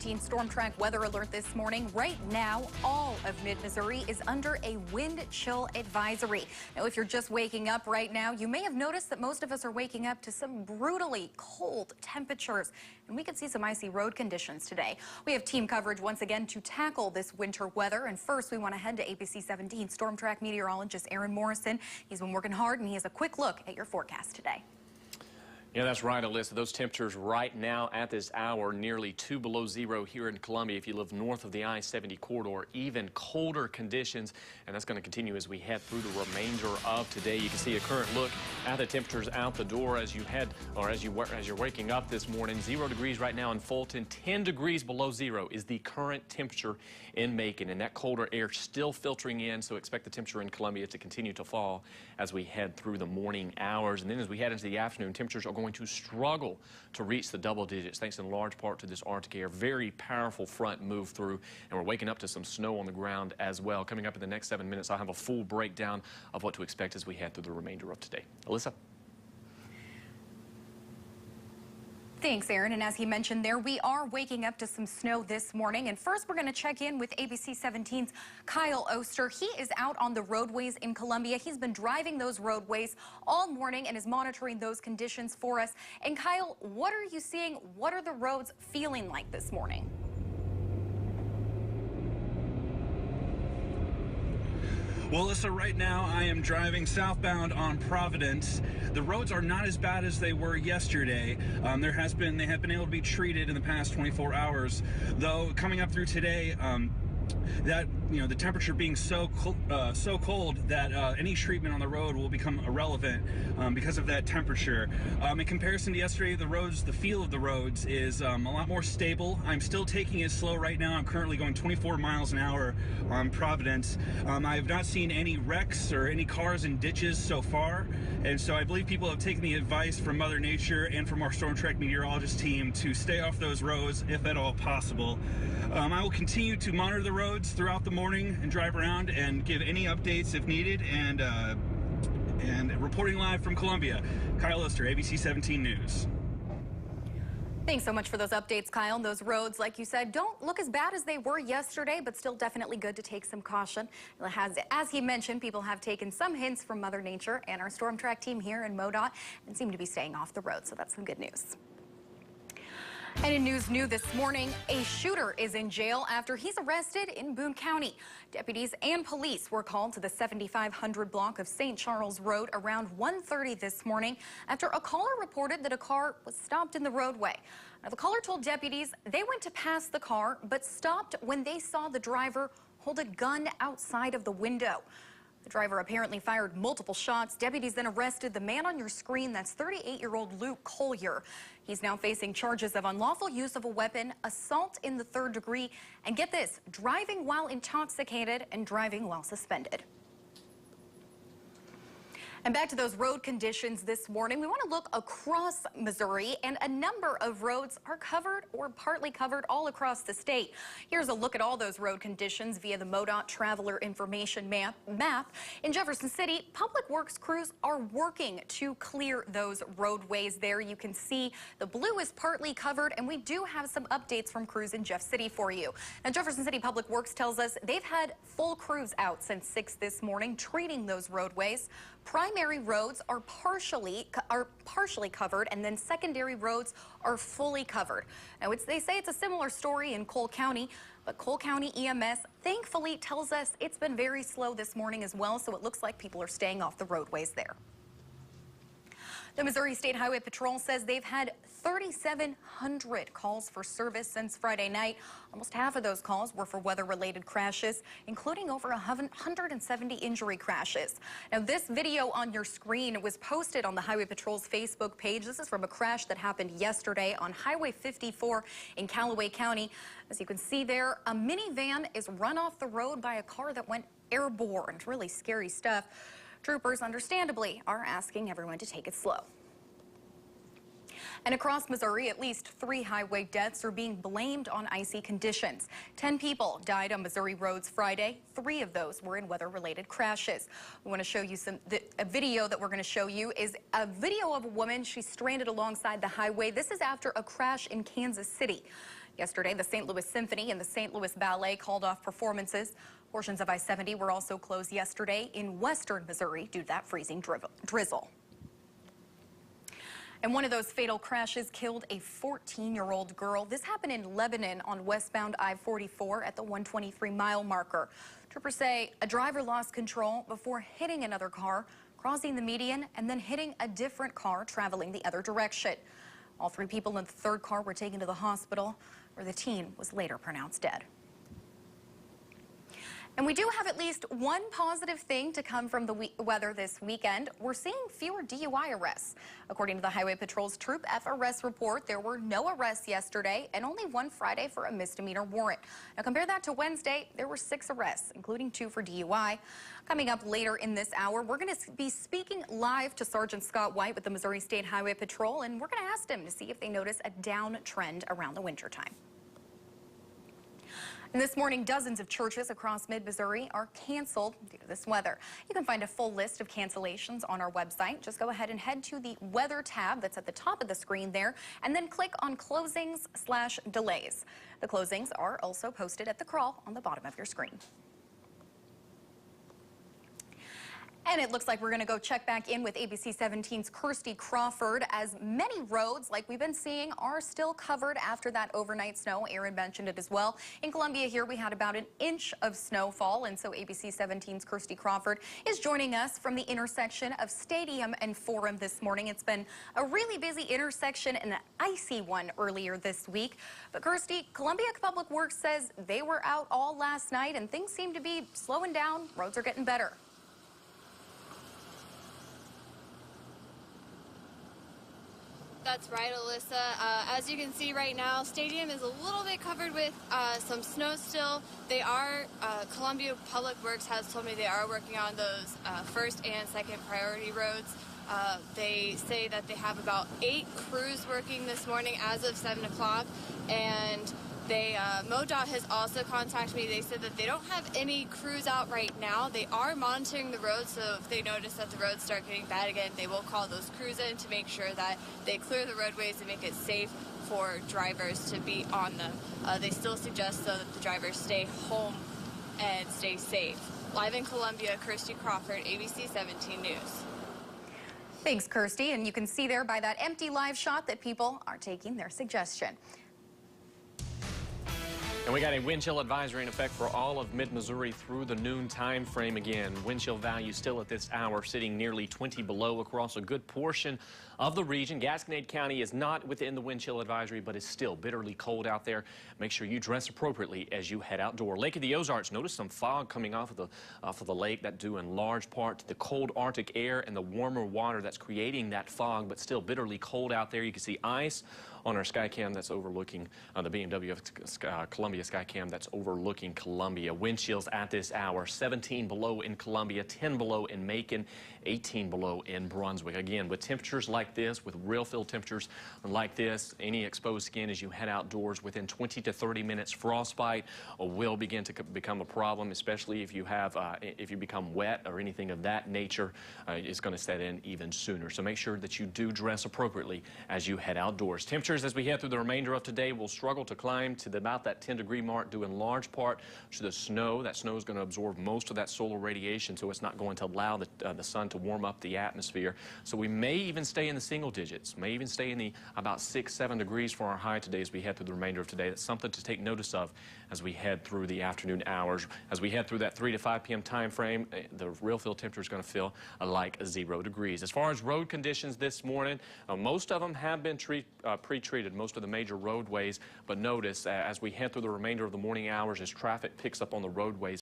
Storm Track weather alert this morning. Right now, all of mid-Missouri is under a wind chill advisory. Now, if you're just waking up right now, you may have noticed that most of us are waking up to some brutally cold temperatures, and we could see some icy road conditions today. We have team coverage once again to tackle this winter weather, and first we want to head to ABC 17 Storm Track meteorologist Aaron Morrison. He's been working hard, and he has a quick look at your forecast today. Yeah, that's right, Alyssa. Those temperatures right now at this hour, nearly 2 below zero here in Columbia. If you live north of the I-70 corridor, even colder conditions, and that's going to continue as we head through the remainder of today. You can see a current look at the temperatures out the door as you head, or as you're waking up this morning. 0 degrees right now in Fulton. 10 degrees below zero is the current temperature in Macon, and that colder air still filtering in. So expect the temperature in Columbia to continue to fall as we head through the morning hours, and then as we head into the afternoon, temperatures are going to struggle to reach the double digits thanks in large part to this Arctic air. Very powerful front move through, and we're waking up to some snow on the ground as well. Coming up in the next 7 minutes, I'll have a full breakdown of what to expect as we head through the remainder of today. Alyssa? Thanks, Aaron. And as he mentioned there, we are waking up to some snow this morning. And first, we're going to check in with ABC 17's Kyle Oster. He is out on the roadways in Columbia. He's been driving those roadways all morning and is monitoring those conditions for us. And Kyle, what are you seeing? What are the roads feeling like this morning? Well, Alyssa, right now I am driving southbound on Providence. The roads are not as bad as they were yesterday. They have been able to be treated in the past 24 hours. Though coming up through today, the temperature being so cold that any treatment on the road will become irrelevant because of that temperature. In comparison to yesterday, the feel of the roads is a lot more stable. I'm still taking it slow right now. I'm currently going 24 miles an hour on Providence. I have not seen any wrecks or any cars in ditches so far, and so I believe people have taken the advice from Mother Nature and from our Storm Track meteorologist team to stay off those roads if at all possible. I will continue to monitor the roads throughout the morning and drive around and give any updates if needed. And reporting live from Columbia, Kyle Oster, ABC 17 News. Thanks so much for those updates, Kyle. Those roads, like you said, don't look as bad as they were yesterday, but still definitely good to take some caution. As he mentioned, people have taken some hints from Mother Nature and our Storm Track team here in MoDOT and seem to be staying off the road, so that's some good news. And in news new this morning, a shooter is in jail after he's arrested in Boone County. Deputies and police were called to the 7500 block of St. Charles Road around 1:30 this morning after a caller reported that a car was stopped in the roadway. Now, the caller told deputies they went to pass the car but stopped when they saw the driver hold a gun outside of the window. The driver apparently fired multiple shots. Deputies then arrested the man on your screen. That's 38-year-old Luke Collier. He's now facing charges of unlawful use of a weapon, assault in the 3rd degree, and get this, driving while intoxicated and driving while suspended. And back to those road conditions this morning, we want to look across Missouri, and a number of roads are covered or partly covered all across the state. Here's a look at all those road conditions via the MoDOT Traveler Information map. In Jefferson City, Public Works crews are working to clear those roadways there. You can see the blue is partly covered, and we do have some updates from crews in Jeff City for you. Now, Jefferson City Public Works tells us they've had full crews out since 6 this morning treating those roadways. Primary roads are partially covered, and then secondary roads are fully covered. Now, they say it's a similar story in Cole County, but Cole County EMS thankfully tells us it's been very slow this morning as well, so it looks like people are staying off the roadways there. The Missouri State Highway Patrol says they've had 3,700 calls for service since Friday night. Almost half of those calls were for weather-related crashes, including over 170 injury crashes. Now, this video on your screen was posted on the Highway Patrol's Facebook page. This is from a crash that happened yesterday on Highway 54 in Callaway County. As you can see there, a minivan is run off the road by a car that went airborne. Really scary stuff. Troopers, understandably, are asking everyone to take it slow. And across Missouri, at least 3 highway deaths are being blamed on icy conditions. 10 people died on Missouri roads Friday. 3 of those were in weather-related crashes. We want to show you a video that we're going to show you is a video of a woman. She's stranded alongside the highway. This is after a crash in Kansas City. Yesterday, the St. Louis Symphony and the St. Louis Ballet called off performances. Portions of I-70 were also closed yesterday in western Missouri due to that freezing drizzle. And one of those fatal crashes killed a 14-year-old girl. This happened in Lebanon on westbound I-44 at the 123-mile marker. Troopers say a driver lost control before hitting another car, crossing the median, and then hitting a different car traveling the other direction. All three people in the third car were taken to the hospital, where the teen was later pronounced dead. And we do have at least one positive thing to come from the weather this weekend. We're seeing fewer DUI arrests. According to the Highway Patrol's Troop F arrest report, there were no arrests yesterday and only one Friday for a misdemeanor warrant. Now compare that to Wednesday, there were 6 arrests, including 2 for DUI. Coming up later in this hour, we're going to be speaking live to Sergeant Scott White with the Missouri State Highway Patrol, and we're going to ask him to see if they notice a downtrend around the wintertime. And this morning, dozens of churches across mid-Missouri are canceled due to this weather. You can find a full list of cancellations on our website. Just go ahead and head to the weather tab that's at the top of the screen there, and then click on closings/delays. The closings are also posted at the crawl on the bottom of your screen. And it looks like we're going to go check back in with ABC 17's Kirsty Crawford, as many roads, like we've been seeing, are still covered after that overnight snow. Aaron mentioned it as well. In Columbia here, we had about an inch of snowfall, and so ABC 17's Kirsty Crawford is joining us from the intersection of Stadium and Forum this morning. It's been a really busy intersection and an icy one earlier this week. But Kirsty, Columbia Public Works says they were out all last night and things seem to be slowing down. Roads are getting better. That's right, Alyssa. As you can see right now, Stadium is a little bit covered with some snow still. Columbia Public Works has told me they are working on those first and second priority roads. They say that they have about 8 crews working this morning as of 7 o'clock, and MoDOT has also contacted me. They said that they don't have any crews out right now. They are monitoring the roads, so if they notice that the roads start getting bad again, they will call those crews in to make sure that they clear the roadways and make it safe for drivers to be on them. They still suggest, though, that the drivers stay home and stay safe. Live in Columbia, Kirsty Crawford, ABC 17 News. Thanks, Kirsty. And you can see there by that empty live shot that people are taking their suggestion. And we got a wind chill advisory in effect for all of mid-Missouri through the noon time frame again. Wind chill value still at this hour sitting nearly 20 below across a good portion of the region. Gasconade County is not within the wind chill advisory, but is still bitterly cold out there. Make sure you dress appropriately as you head outdoor. Lake of the Ozarks, notice some fog coming off of the lake, that due in large part to the cold Arctic air and the warmer water that's creating that fog, but still bitterly cold out there. You can see ice on our Skycam that's overlooking the BMW Columbia Skycam that's overlooking Columbia. Wind chills at this hour, 17 below in Columbia, 10 below in Macon, 18 below in Brunswick. Again, with temperatures like this, with real field temperatures like this, any exposed skin as you head outdoors within 20 to 30 minutes, frostbite will begin to become a problem, especially if you become wet or anything of that nature. It's going to set in even sooner. So make sure that you do dress appropriately as you head outdoors. Temperatures as we head through the remainder of today will struggle to climb to about that 10-degree mark, due in large part to the snow. That snow is going to absorb most of that solar radiation, so it's not going to allow the sun to warm up the atmosphere. So we may even stay in the single digits, may even stay in the about 6-7 degrees for our high today as we head through the remainder of today. That's something to take notice of as we head through the afternoon hours. As we head through that 3 to 5 p.m. time frame, the real field temperature is going to feel like 0 degrees. As far as road conditions this morning, most of them have been pre-treated, most of the major roadways, but notice as we head through the remainder of the morning hours, as traffic picks up on the roadways,